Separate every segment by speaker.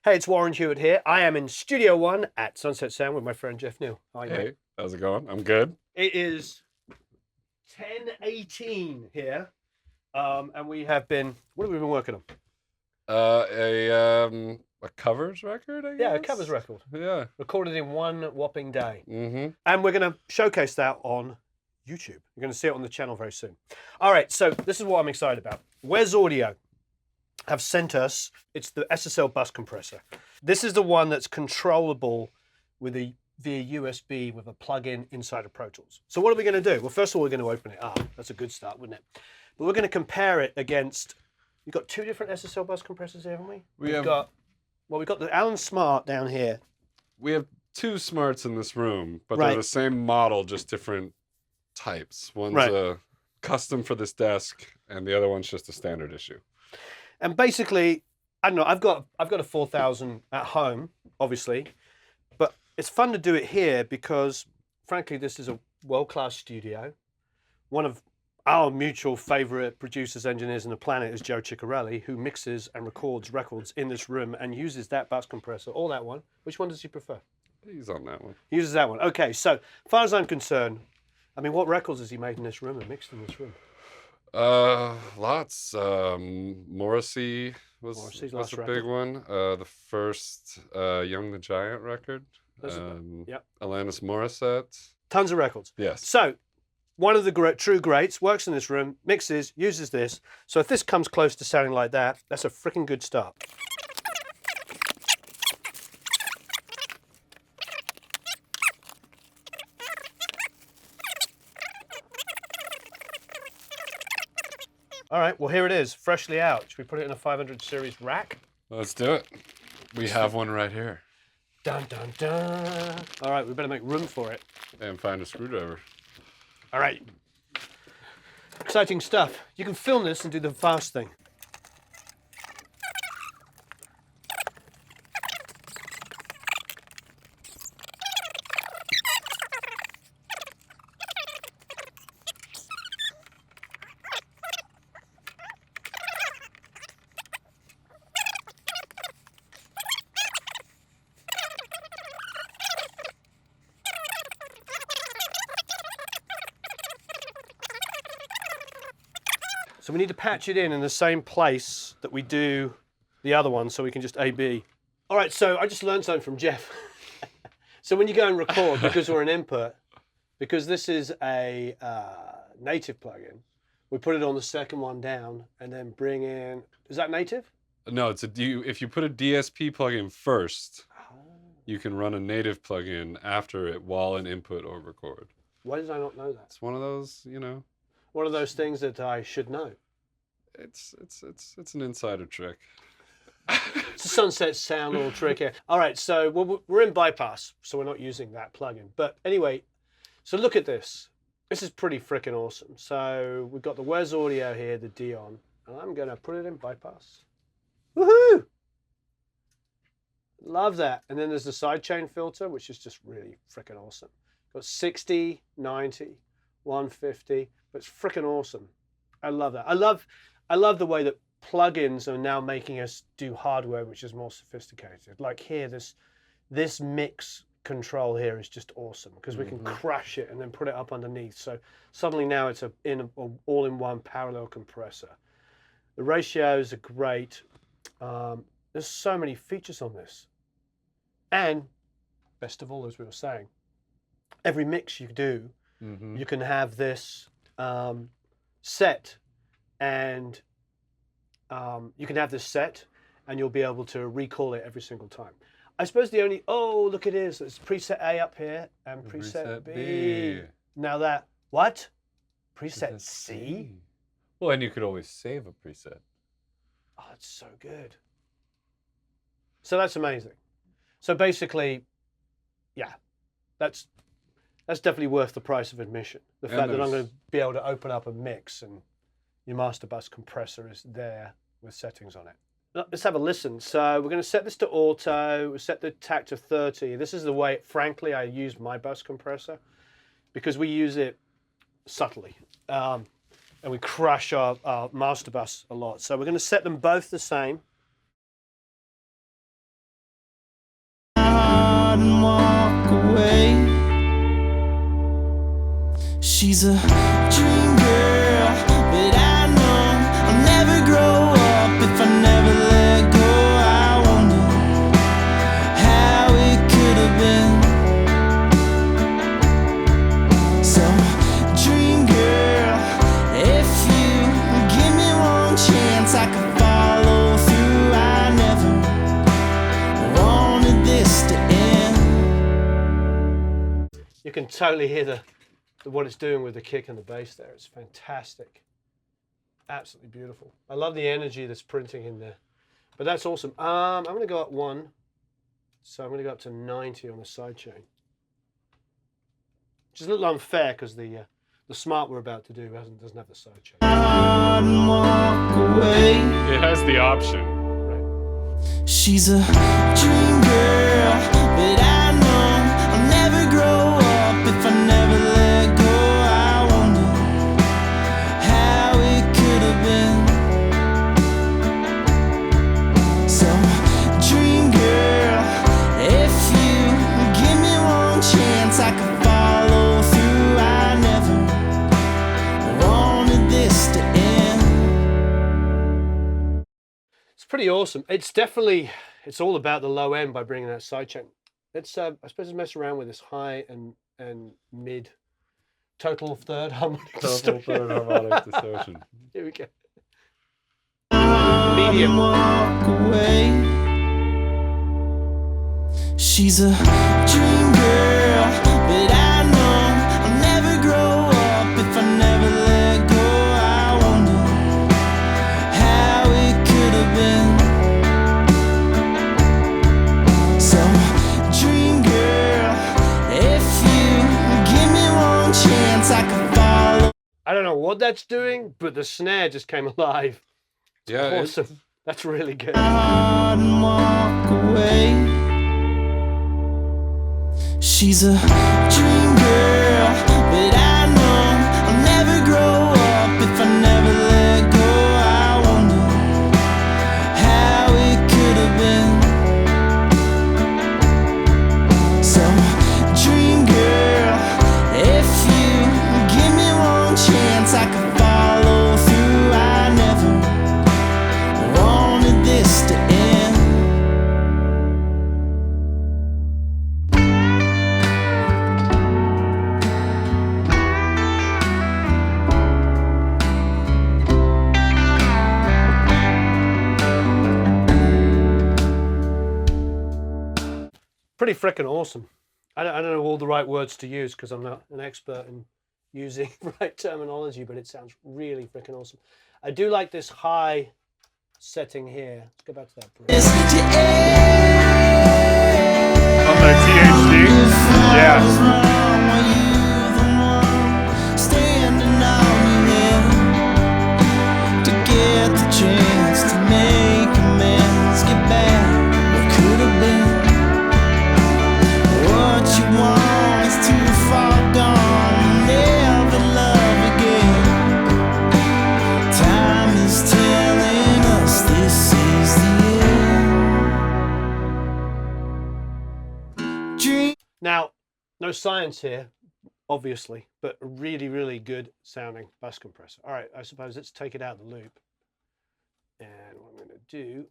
Speaker 1: Hey, it's Warren Hewitt here. I am in Studio One at Sunset Sound with my friend Jeff New. How are you, mate?
Speaker 2: Hey, how's it going? I'm good.
Speaker 1: It is 10:18 here, and we have been. What have we been working on?
Speaker 2: A covers record, I guess.
Speaker 1: Yeah, a covers record
Speaker 2: Yeah.
Speaker 1: recorded in one whopping day,
Speaker 2: Mm-hmm.
Speaker 1: and we're going to showcase that on YouTube. You're going to see it on the channel very soon. All right, so this is what I'm excited about. Where's Audio have sent us? It's the SSL bus compressor. This is the one that's controllable with a via USB with a plug-in inside of Pro Tools. So what are we going to do? Well, first of all, we're going to open it up. That's a good start, wouldn't it? But we're going to compare it against. We've got two different SSL bus compressors here, haven't we? We've got the Allen Smart down here.
Speaker 2: We have two smarts in this room, but
Speaker 1: Right.
Speaker 2: they're the same model, just different types. One's a custom for this desk, and the other one's just a standard issue.
Speaker 1: And basically, I don't know. I've got a 4000 at home, obviously, but it's fun to do it here because, frankly, this is a world-class studio. One of our mutual favorite producers, engineers on the planet is Joe Chiccarelli, who mixes and records records in this room and uses that bus compressor or that one. Which one does he prefer?
Speaker 2: He's on that one.
Speaker 1: He uses that one. Okay, so as far as I'm concerned, I mean, what records has he made in this room and mixed in this room?
Speaker 2: Lots. Morrissey's
Speaker 1: Morrissey's
Speaker 2: a
Speaker 1: last
Speaker 2: big one. The first Young the Giant record.
Speaker 1: Yep.
Speaker 2: Alanis Morissette.
Speaker 1: Tons of records.
Speaker 2: Yes.
Speaker 1: So, one of the true greats works in this room, mixes, uses this. So if this comes close to sounding like that, that's a freaking good start. All right, well, here it is, freshly out. Should we put it in a 500 series rack?
Speaker 2: Let's do it. We have one right here.
Speaker 1: Dun, dun, dun. All right, we better make room for it.
Speaker 2: And find a screwdriver.
Speaker 1: All right. Exciting stuff. You can film this and do the fast thing. So we need to patch it in the same place that we do the other one, so we can just A/B. All right, so I just learned something from Jeff. So when you go and record, because we're an input, because this is a native plugin, we put it on the second one down and then bring in, is that native?
Speaker 2: No, if you put a DSP plugin first, you can run a native plugin after it while in input or record.
Speaker 1: Why did I not know that?
Speaker 2: It's one of those,
Speaker 1: One of those things that I should know.
Speaker 2: It's an insider trick.
Speaker 1: It's a Sunset Sound little trick here. All right, so we're in bypass, so we're not using that plugin. But anyway, so look at this. This is pretty freaking awesome. So we've got the Where's Audio here, the Dion, and I'm gonna put it in bypass. Woohoo! Love that. And then there's the Sidechain Filter, which is just really freaking awesome. Got 60, 90, 150, but it's freaking awesome. I love that. I love the way that plugins are now making us do hardware which is more sophisticated. Like here, this mix control here is just awesome because we can crash it and then put it up underneath. So suddenly now it's an all-in-one parallel compressor. The ratios are great. There's so many features on this. And best of all, as we were saying, every mix you do, you can have this set, and you can have this set, and you'll be able to recall it every single time. I suppose the only, look it is, it's preset A up here and preset B. Now that, what? Preset C?
Speaker 2: Well, and you could always save a preset.
Speaker 1: Oh, it's so good. So that's amazing. So basically, yeah, that's definitely worth the price of admission. The fact that I'm going to be able to open up a mix and your master bus compressor is there with settings on it. Let's have a listen. So we're going to set this to auto. We'll set the TAC to 30. This is the way, frankly, I use my bus compressor because we use it subtly. And we crush our master bus a lot. So we're going to set them both the same.
Speaker 3: walk away. She's a dream girl, but I know I'll never grow up if I never let go. I wonder how it could have been. So, dream girl, if you give me one chance, I could follow through. I never wanted this to end.
Speaker 1: You can totally hear what it's doing with the kick and the bass there. It's fantastic. Absolutely beautiful. I love the energy that's printing in there. But that's awesome. I'm going to go up one. So I'm going to go up to 90 on the sidechain. Which is a little unfair because the smart we're about to do doesn't have the sidechain.
Speaker 3: Walk away.
Speaker 2: It has the option.
Speaker 1: Right.
Speaker 3: She's a dream girl, but I know I'll never grow up if I never let go. I wonder how it could have been. So, dream girl, if you give me one chance, I can follow through. I never wanted this to end.
Speaker 1: It's pretty awesome. It's definitely, it's all about the low end by bringing that sidechain. Let's, I suppose, mess around with this high and mid total third harmonic
Speaker 2: Total third harmonic distortion.
Speaker 1: Here we go. Medium.
Speaker 3: Walk away. She's a dream girl, but I know I'll never grow up if I never let go. I wonder how it could have been. So, dream girl, if you give me one chance, I can follow.
Speaker 1: I don't know what that's doing, but the snare just came alive.
Speaker 2: Yeah,
Speaker 1: Awesome. That's really good.
Speaker 3: And walk away. She's a dream girl, but I know I'll never grow up if I never let go. I wonder how it could have been. So, dream girl, if you give me one chance, I can follow through. I never wanted this to end.
Speaker 1: Pretty freaking awesome. I don't know all the right words to use because I'm not an expert in using right terminology, but it sounds really freaking awesome. I do like this high setting here. Let's go back to that bridge.
Speaker 2: on the THD. Yeah.
Speaker 1: Now, no science here, obviously, but a really, really good sounding bus compressor. All right, I suppose let's take it out of the loop. And what I'm going to do,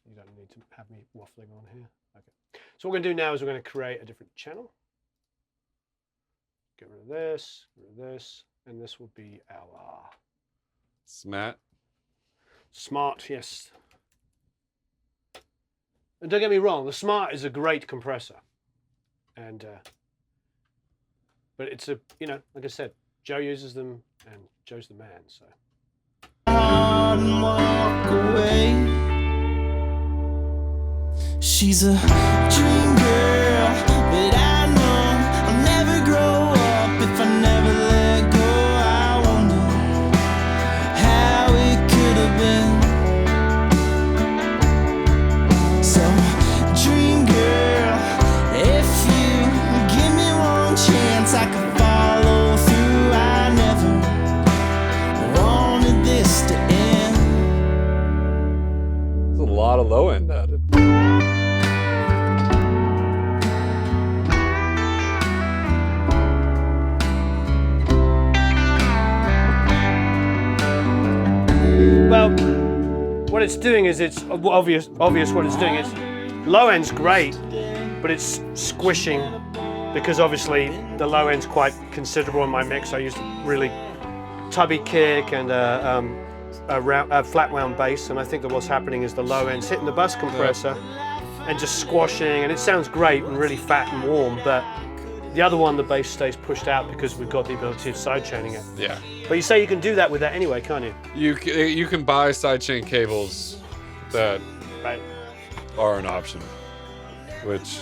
Speaker 1: you don't need to have me waffling on here. Okay. So what we're going to do now is we're going to create a different channel. Get rid of this, and this will be our
Speaker 2: Smart.
Speaker 1: Smart, yes. And don't get me wrong, the Smart is a great compressor. And but it's a, you know, like I said, Joe uses them and Joe's the man, so.
Speaker 3: Walk away. She's a dream girl, but I know I'll never grow up if I never let go. I wonder how it could have been. So, dream girl, if you give me one chance, I can follow through. I never wanted this to end.
Speaker 2: There's a lot of low end added.
Speaker 1: what it's doing is it's obvious what it's doing. It's low end's great, but it's squishing because obviously the low end's quite considerable in my mix. I used a really tubby kick and a flat wound bass, and I think that what's happening is the low end's hitting the bus compressor and just squashing, and it sounds great and really fat and warm, but the other one, the bass stays pushed out because we've got the ability of sidechaining it.
Speaker 2: Yeah.
Speaker 1: But you say you can do that with that anyway, can't you?
Speaker 2: You can buy sidechain cables that are an option, which,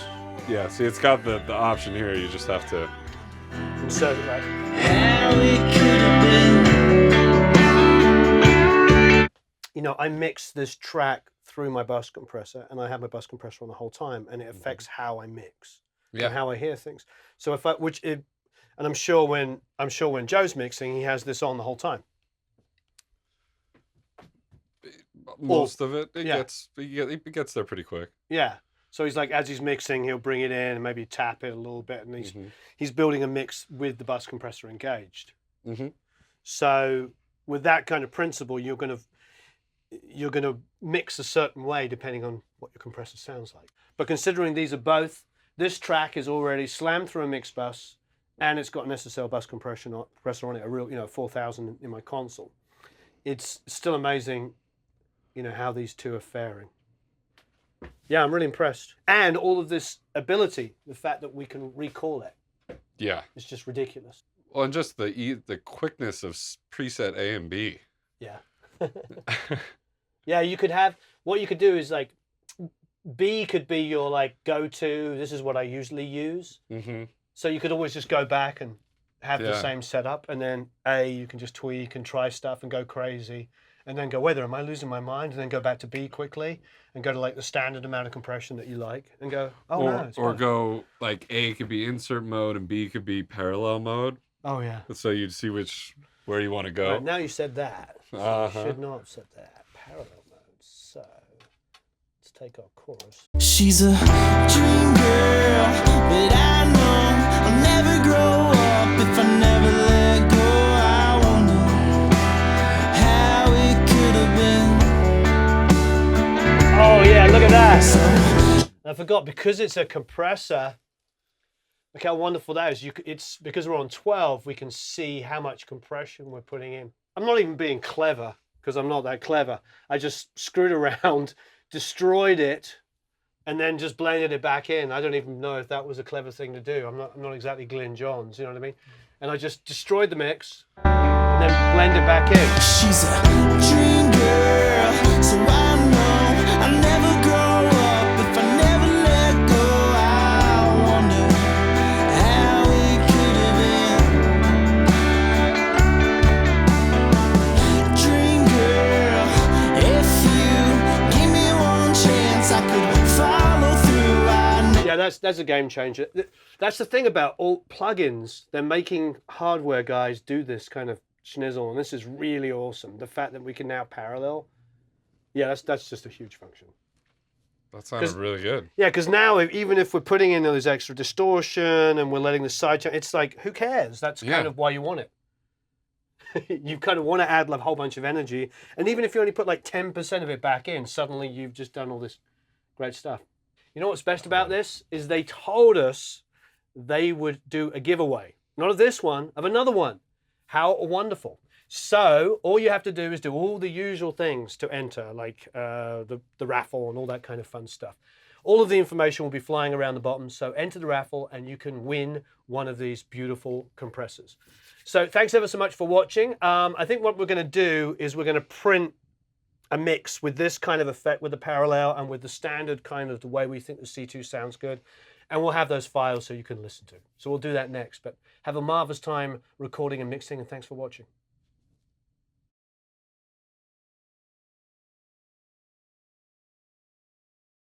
Speaker 2: yeah, see, it's got the option here. You just have to
Speaker 1: insert it right.
Speaker 3: How it could have been.
Speaker 1: You know, I mix this track through my bus compressor, and I have my bus compressor on the whole time, and it affects how I mix and how I hear things. So if and I'm sure when Joe's mixing, he has this on the whole time.
Speaker 2: Most of it gets there pretty quick.
Speaker 1: Yeah. So he's like, as he's mixing, he'll bring it in and maybe tap it a little bit, and he's building a mix with the bus compressor engaged. So with that kind of principle, you're gonna mix a certain way depending on what your compressor sounds like. But considering these are both, this track is already slammed through a mix bus, and it's got an SSL bus compressor on it, a real 4000 in my console. It's still amazing, how these two are faring. Yeah, I'm really impressed. And all of this ability, the fact that we can recall it.
Speaker 2: Yeah.
Speaker 1: It's just ridiculous.
Speaker 2: Well, and just the quickness of preset A and B.
Speaker 1: Yeah. Yeah, what you could do is like, B could be your like go-to, this is what I usually use. So you could always just go back and have the same setup, and then A, you can just tweak and try stuff and go crazy, and then go, am I losing my mind? And then go back to B quickly and go to like the standard amount of compression that you like and go,
Speaker 2: or go like A could be insert mode and B could be parallel mode.
Speaker 1: Oh yeah.
Speaker 2: So you'd see where you want to go.
Speaker 1: Right, now you said that. So you should not have said that. Parallel mode. So let's take our chorus.
Speaker 3: She's a dream girl, but I know I'll never grow up if I never let go. I wonder how it could have been.
Speaker 1: Oh yeah, look at that. I forgot, because it's a compressor. Look how wonderful that is. It's because we're on 12, we can see how much compression we're putting in. I'm not even being clever, because I'm not that clever. I just screwed around, destroyed it, and then just blended it back in. I don't even know if that was a clever thing to do. I'm not exactly Glyn Johns, you know what I mean? And I just destroyed the mix and then blend it back in.
Speaker 3: She's a dream girl, so I know I'll never grow up if I never let go. I wonder how it could have been. Dream girl, if you give me one chance, I could follow through.
Speaker 1: Yeah, that's a game changer. That's the thing about all plugins. They're making hardware guys do this kind of schnizzle, and this is really awesome. The fact that we can now parallel. Yeah, that's just a huge function.
Speaker 2: That sounded really good.
Speaker 1: Yeah, because now even if we're putting in those extra distortion and we're letting the sidechain, it's like, who cares? That's kind of why you want it. You kind of want to add like a whole bunch of energy, and even if you only put like 10% of it back in, suddenly you've just done all this great stuff. You know what's best about this is they told us they would do a giveaway, not of this one, of another one. How wonderful. So all you have to do is do all the usual things to enter, like the raffle and all that kind of fun stuff. All of the information will be flying around the bottom, so enter the raffle and you can win one of these beautiful compressors. So thanks ever so much for watching. I think what we're going to do is we're going to print a mix with this kind of effect, with the parallel and with the standard kind of the way we think the C2 sounds good. And we'll have those files so you can listen to. So we'll do that next. But have a marvelous time recording and mixing, and thanks for watching.